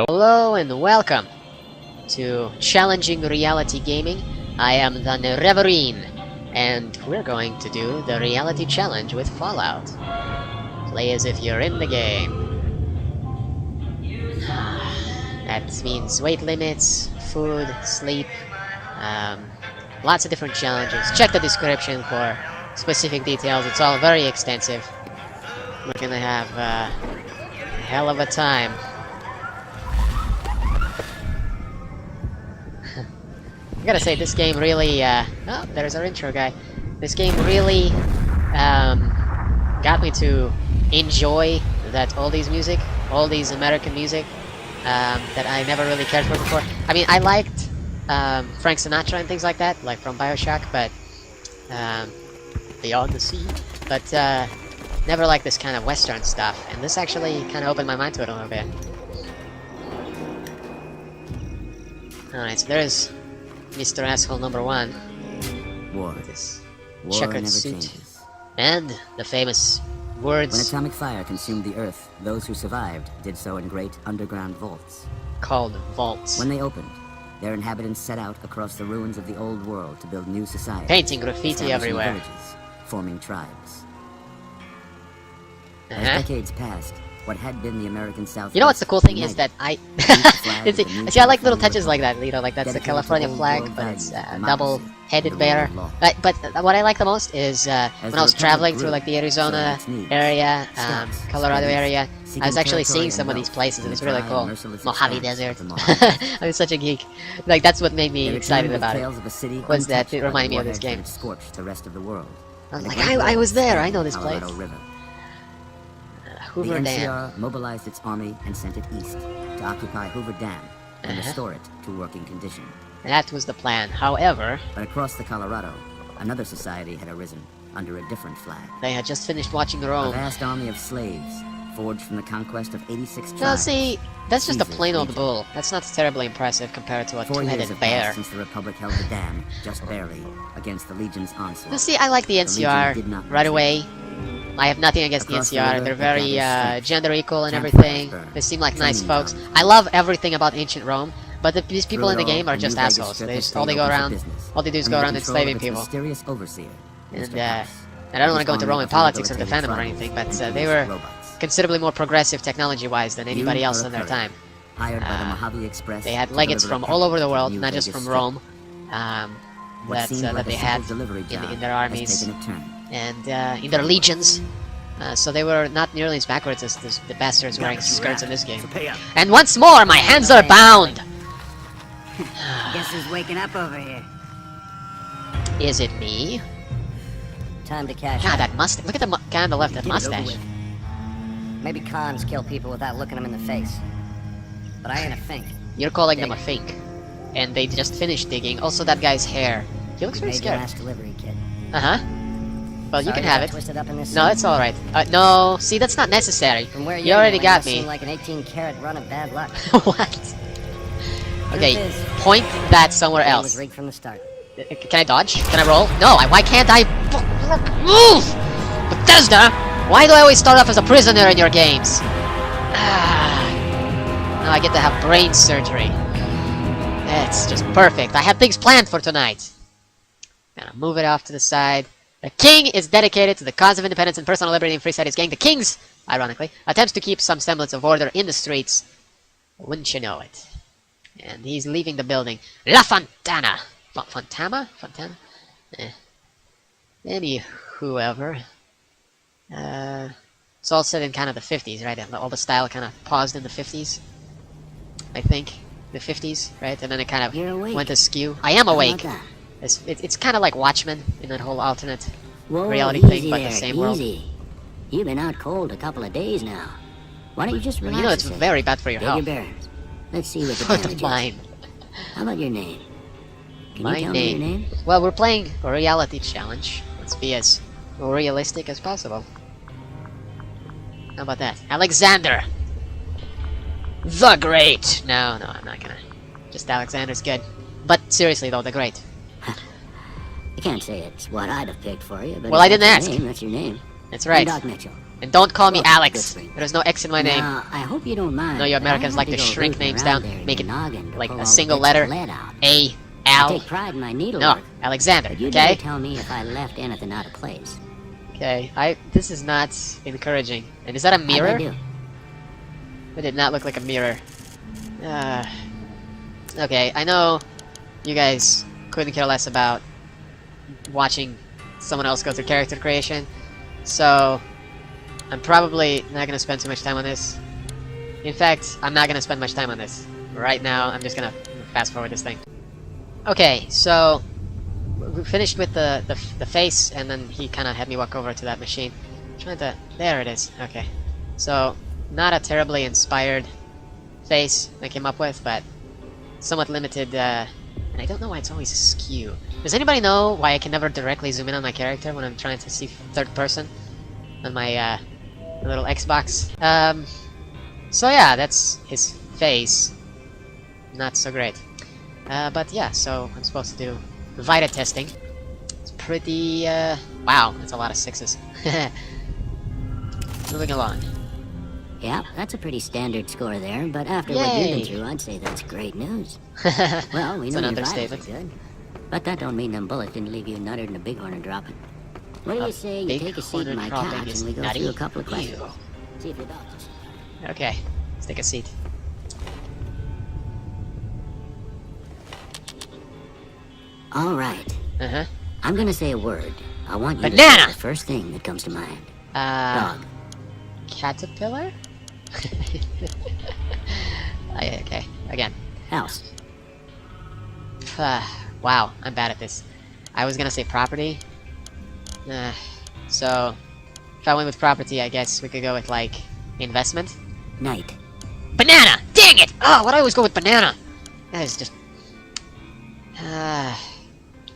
Hello and welcome to Challenging Reality Gaming. I am the Nereverine, and we're going to do the reality challenge with Fallout. Play as if you're in the game. That means weight limits, food, sleep, lots of different challenges. Check the description for specific details. It's all very extensive. We're gonna have a hell of a time. I gotta say, this game really, oh, there's our intro guy. This game really, got me to enjoy all these American music, that I never really cared for before. I mean, I liked, Frank Sinatra and things like that, like from BioShock, but, Beyond the Sea, but, never liked this kind of Western stuff, and this actually kind of opened my mind to it a little bit. Alright, so there's Mr. Asshole number 1 with his checkered suit changes. and the famous words When atomic fire consumed the Earth, those who survived did so in great underground vaults. called vaults. When they opened, their inhabitants set out across the ruins of the old world to build new societies. Painting graffiti establishing everywhere. Villages, forming tribes. As Uh-huh. decades passed, what had been the American South. You know what's the cool thing is that I see, I like little touches like that, you know, like that's the California flag, but it's double-headed bear. But what I like the most is when I was traveling through like the Arizona area, Colorado area, I was actually seeing some of these places, and it's really cool. Mojave Desert. I'm such a geek. Like, that's what made me excited about it. Was that it reminded me of this game. Scorched the rest of the world. I was like, I was there. I know this place. Colorado River. Hoover the Dam. NCR mobilized its army and sent it east to occupy Hoover Dam and restore it to working condition. That was the plan. However, But across the Colorado, another society had arisen under a different flag. they had just finished watching A Rome. vast army of slaves, forged from the conquest of 86 tribes. No, see, that's just a Caesar's plain old Egypt. bull. That's not terribly impressive compared to a 4 years two-headed have bear. passed since the Republic held the dam, just barely, against the Legion's onslaught. You see, I like the NCR did not right retreat. away. I have nothing against the Across the NCR. river, They're it very gathers strength. gender equal and Campfires everything. burn. They seem like nice Training folks. grounds. I love everything about ancient Rome, but these people in the Through it game all, are the just New Vegas assholes. Strip They has just, all they stayed go open for around, business. all they do is go Under around the control enslaving of its people. mysterious overseer, And, Mr. House. and I don't want to go His into army Roman of politics or rehabilitated defend them or tribals anything, but introduced they were robots. considerably more progressive technology-wise than anybody You else are in their a time. hired by the Mojave Express. They had to legates deliver a from all over the package world, New not just Vegas from Strip. Rome, What that, seemed that like they a had simple delivery job in their has armies taken a turn. and in their legions. So they were not nearly as backwards as the bastards wearing skirts in this game. And once more, my hands are bound! Guess who's waking up over here? Is it me? Time to cash God, out. that mustache. Look at the guy on the left, that Get it over mustache. with. Maybe cons kill people without looking them in the face. But I ain't a fink. You're calling them a fink. And they just finished digging. Also, that guy's hair. He looks You very made your scared. last delivery, kid. Uh-huh. Well, you Sorry can you have got it. Twisted up in this No, scene. it's alright. No, see, that's not necessary. From where You already got Seemed me. like an 18-carat run of bad luck. What? Okay, Truth is, point that somewhere everything was else. rigged from the start. Can I dodge? Can I roll? No, why can't I move? Bethesda! Why do I always start off as a prisoner in your games? Now I get to have brain surgery. It's just perfect. I had things planned for tonight. Gonna move it off to the side. The king is dedicated to the cause of independence and personal liberty and free society's gang. The king's, ironically, attempts to keep some semblance of order in the streets. Wouldn't you know it? And he's leaving the building. La Fontana! Fontana? Fontana? Whoever. It's all set in kind of the 50s, right? All the style kind of paused in the 50s. I think. The 50s, right? And then it kind You're of awake. went askew. I am How awake. about that? It's kind of like Watchmen in that whole alternate Whoa, reality easy thing, but there, the same world. easy. You've been out cold a couple of days now. Why don't you just Well, relax? you know it's a sec? very bad for your Take your health. bearings. Let's see what the damage is. Mine. How about your name? Can My you tell me your name. name? Well, we're playing a reality challenge. Let's be as realistic as possible. How about that? Alexander! The Great! No, I'm not gonna. Just Alexander's good. But seriously though, the Great. I can't say it's what I'd have picked for you, but Well, if I didn't that's ask. your name, that's your name. That's right. I'm Doc Mitchell. And don't call me Welcome to Alex. Goodsprings. There's no X in my name. Now, I hope you don't mind. No, you but I Americans have like to go shrink rooting names around down, there in make your it noggin to like pull a all the single bits of letter. lead out. A, I Al. take pride in my No, needlework. Alexander, But you'd okay? better tell me if I left anything out of place. Okay, this is not encouraging. And is that a How'd I mirror? do? It did not look like a mirror. Okay, I know you guys couldn't care less about watching someone else go through character creation, so I'm probably not gonna spend too much time on this. In fact, I'm not gonna spend much time on this. Right now, I'm just gonna fast forward this thing. Okay, so we finished with the face, and then he kind of had me walk over to that machine. There it is. Okay, so not a terribly inspired face I came up with, but somewhat limited. And I don't know why it's always askew. Does anybody know why I can never directly zoom in on my character when I'm trying to see third person on my little Xbox? So yeah, that's his face. Not so great. But yeah, so I'm supposed to do Vita testing. It's pretty, wow, that's a lot of 6s. Moving along. Yeah, that's a pretty standard score there, but after what you've Yay. been through, I'd say that's great news. Well, we It's know an your vitals are understatement. good, but that don't mean them bullets didn't leave you nuttered and a bighorn dropping. What do you say you take a seat in my couch and we go through a couple of questions? Ew. See if your doctor's... Okay, let's take a seat. All right, Uh-huh. I'm gonna say a word. I want you to Banana! say the first thing that comes to mind. Uh, Dog. caterpillar? Okay, again. House. Wow, I'm bad at this. I was gonna say property. So, if I went with property, I guess we could go with, like, investment. Night. Banana! Dang it! Oh, why do I always go with banana? That is just...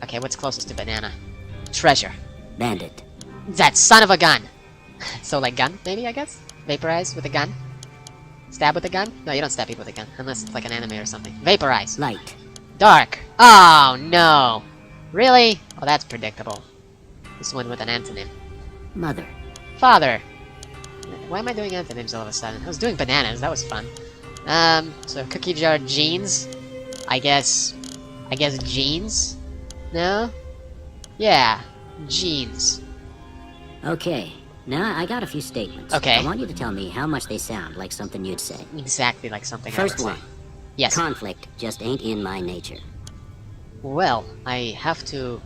okay, what's closest to banana? Treasure. Bandit. That son of a gun! So, like, gun, maybe, I guess? Vaporize with a gun? Stab with a gun? No, you don't stab people with a gun, unless it's like an anime or something. Vaporize. Light. Dark. Oh, no. Really? Oh, that's predictable. This one with an antonym. Mother. Father. Why am I doing antonyms all of a sudden? I was doing bananas, that was fun. So cookie jar jeans? I guess jeans? No? Yeah, jeans. Okay, now I got a few statements. Okay. I want you to tell me how much they sound like something you'd say. Exactly like something I First would one. say. Yes. Conflict just ain't in my nature. Well, I have to,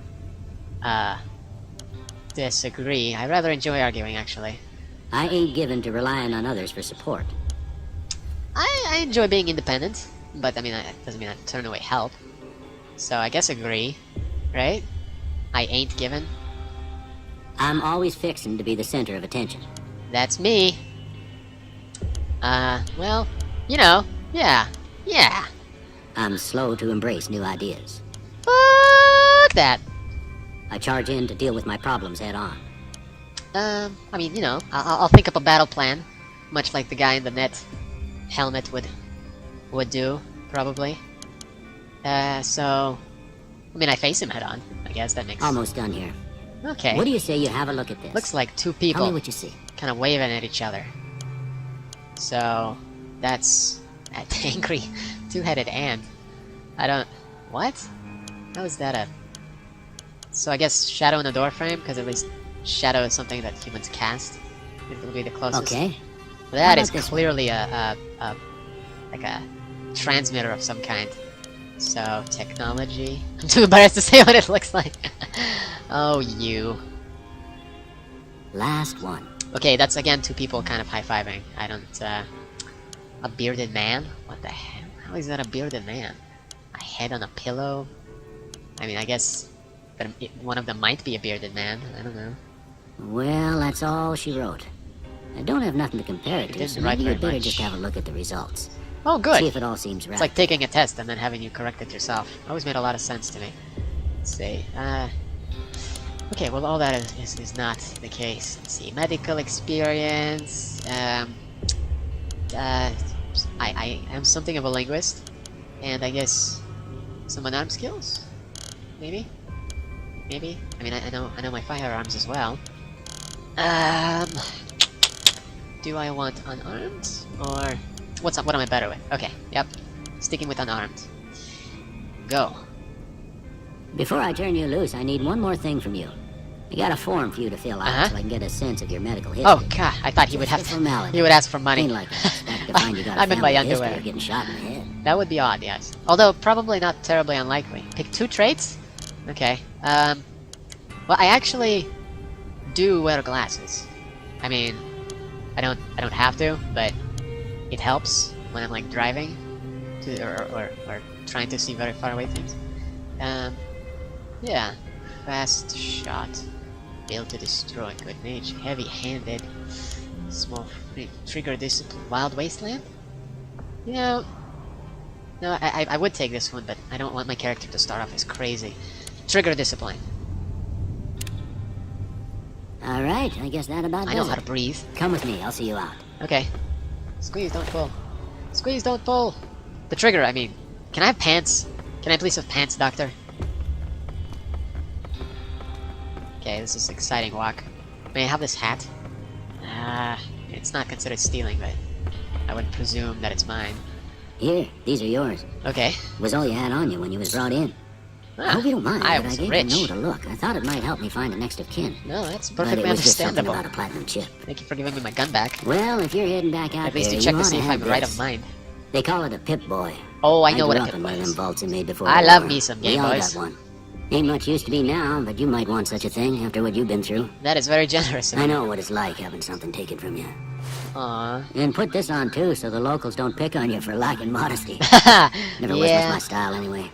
disagree. I rather enjoy arguing, actually. I ain't given to relying on others for support. I enjoy being independent, but I mean, that doesn't mean I turn away help. So I guess agree, right? I ain't given. I'm always fixing to be the center of attention. That's me. Well, you know, yeah. I'm slow to embrace new ideas. Fuck that. I charge in to deal with my problems head on. I mean, you know, I'll think up a battle plan, much like the guy in the net helmet would do, probably. So, I mean, I face him head on. I guess that makes... Almost done here. Okay. What do you say you have a look at this? Looks like two Tell people me what you see. kind of waving at each other. So, that's an angry two-headed ant. I don't... What? How is that a... So I guess shadow in the door frame, because at least shadow is something that humans cast. It will be the closest. Okay. That How is about this clearly like a transmitter of some kind. So, technology. I'm too embarrassed to say what it looks like. Oh, you. Last one. Okay, that's again two people kind of high-fiving. I don't, a bearded man? What the hell? How is that a bearded man? A head on a pillow? I mean, I guess that one of them might be a bearded man. I don't know. Well, that's all she wrote. I don't have nothing to compare it to, didn't so write maybe very you'd better much. just have a look at the results. Oh, good! See if it all seems right. It's like taking a test and then having you correct it yourself. Always made a lot of sense to me. Let's see. Okay, well, all that is not the case. Let's see. Medical experience. I am something of a linguist, and I guess some unarmed skills. Maybe. I mean, I know my firearms as well. Do I want unarmed? Or... what am I better with? Okay, yep. Sticking with unarmed. Go. Before I turn you loose, I need one more thing from you. I got a form for you to fill out so I can get a sense of your medical history. Oh god, I thought he would have to, he would ask for money. Ain't like I expect to find you got a I'm in my family history underwear. of getting shot in the head. That would be odd, yes. Although probably not terribly unlikely. Pick 2 traits? Okay. Well, I actually do wear glasses. I mean, I don't have to, but it helps when I'm like driving to or trying to see very far away things. Yeah. Fast shot. Built to destroy. Good nature. Heavy-handed. Small trigger discipline. Wild wasteland? You know, no, I would take this one, but I don't want my character to start off as crazy. Trigger discipline. Alright, I guess that about does I know it. how to breathe. Come with me, I'll see you out. Okay. Squeeze, don't pull. Squeeze, don't pull! The trigger, I mean. Can I have pants? Can I please have pants, doctor? Okay, this is an exciting walk. May I have this hat? It's not considered stealing, but I would presume that it's mine. Here, these are yours. Okay. Was all you had on you when you was brought in. I hope you don't mind, I but I was gave rich. the note a look. I thought it might help me find a next of kin. No, that's But perfectly it was just something understandable. about a platinum chip. Thank you for giving me my gun back. Well, if you're heading back out At least there, you check to ought see if have I'm right this. of mind. They call it a Pip-Boy. Oh, I know what grew a up in Pip-Boy one of is. them vaults they made before I the love war. me some We Game all Boys. got one. Ain't much used to be now, but you might want such a thing after what you've been through. That is very generous of I you. know what it's like having something taken from you. Aww. And put this on too, so the locals don't pick on you for lacking modesty. Never was much my style anyway.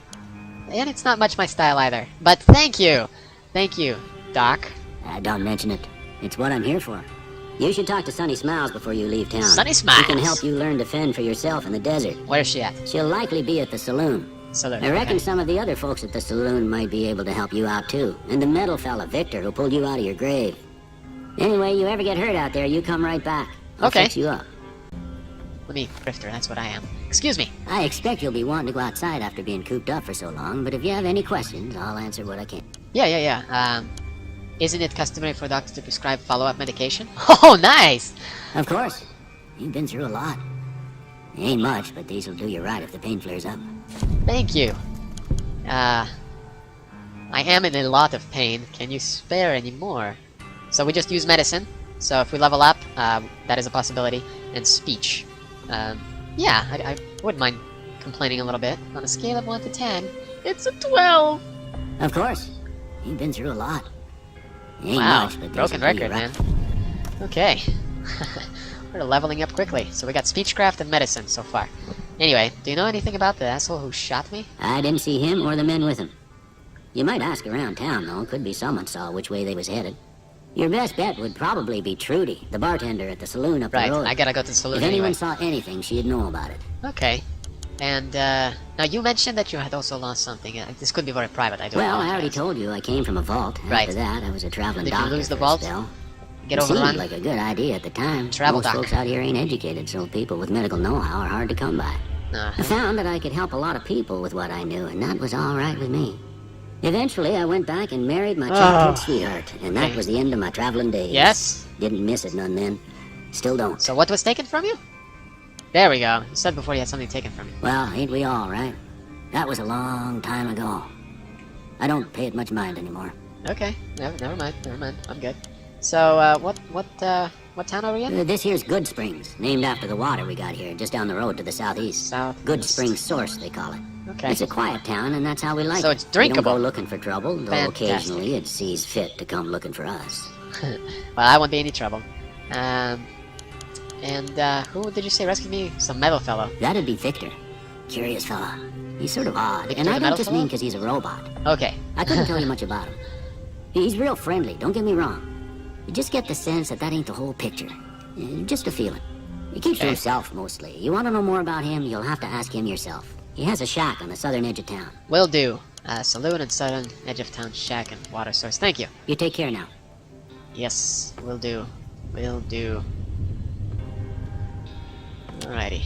And it's not much my style either. But thank you! Thank you, Doc. Don't mention it. It's what I'm here for. You should talk to Sunny Smiles before you leave town. Sunny She can Smiles? help you learn to fend for yourself in the desert. Where's she at? She'll likely be at the saloon. So I reckon some of the other folks at the saloon might be able to help you out too. And the metal fella, Victor, who pulled you out of your grave. Anyway, you ever get hurt out there, you come right back. I'll Okay. fix you up. Let me, Grifter, that's what I am. Excuse me. I expect you'll be wanting to go outside after being cooped up for so long, but if you have any questions, I'll answer what I can. Yeah. Isn't it customary for doctors to prescribe follow-up medication? Oh, nice! Of course. You've been through a lot. Ain't much, but these'll do you right if the pain flares up. Thank you. I am in a lot of pain. Can you spare any more? So we just use medicine. So if we level up, that is a possibility. And speech. Yeah, I wouldn't mind complaining a little bit. On a scale of 1 to 10, it's a 12! Of course. You've been through a lot. Ain't Wow, much, but broken these'll do you record, right. man. Okay. We're leveling up quickly. So we got speechcraft and medicine so far. Anyway, do you know anything about the asshole who shot me? I didn't see him or the men with him. You might ask around town, though. Could be someone saw which way they was headed. Your best bet would probably be Trudy, the bartender at the saloon up the Right, road. I gotta go to the saloon If anyone anyway. saw anything, she'd know about it. Okay. And, now you mentioned that you had also lost something. This could be very private, I do Well, I already apologize. told you I came from a vault. Right. After that, I was a traveling Did you doctor lose the for a vault? spell. Get It overrun? seemed like a good idea at the time. Travel Most doc. folks out here ain't educated, so people with medical know-how are hard to come by. I found that I could help a lot of people with what I knew, and that was all right with me. Eventually, I went back and married my childhood sweetheart, and that Okay. was the end of my traveling days. Yes? Didn't miss it none then. Still don't. So what was taken from you? There we go. You said before you had something taken from you. Well, ain't we all, right? That was a long time ago. I don't pay it much mind anymore. Okay. Never mind. I'm good. So, what town are we in? This here's Good Springs, named after the water we got here, just down the road to the southeast. Good Springs Source, they call it. Okay. It's a quiet town, and that's how we like So it. it's drinkable. We don't go looking for trouble, though Fantastic. occasionally it sees fit to come looking for us. Well, I won't be any trouble. Who did you say rescued me? Some metal fellow. That'd be Victor. Curious fella. He's sort of odd, Victor and the I metal don't just fellow? mean because he's a robot. Okay. I couldn't tell you much about him. He's real friendly, don't get me wrong. You just get the sense that ain't the whole picture. Just a feeling. He keeps to Okay. himself, mostly. You want to know more about him, you'll have to ask him yourself. He has a shack on the southern edge of town. Will do. Saloon and southern edge of town shack and water source. Thank you. You take care now. Yes, will do. Will do. Alrighty.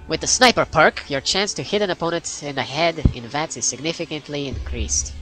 With the sniper perk, your chance to hit an opponent in the head in VATS is significantly increased.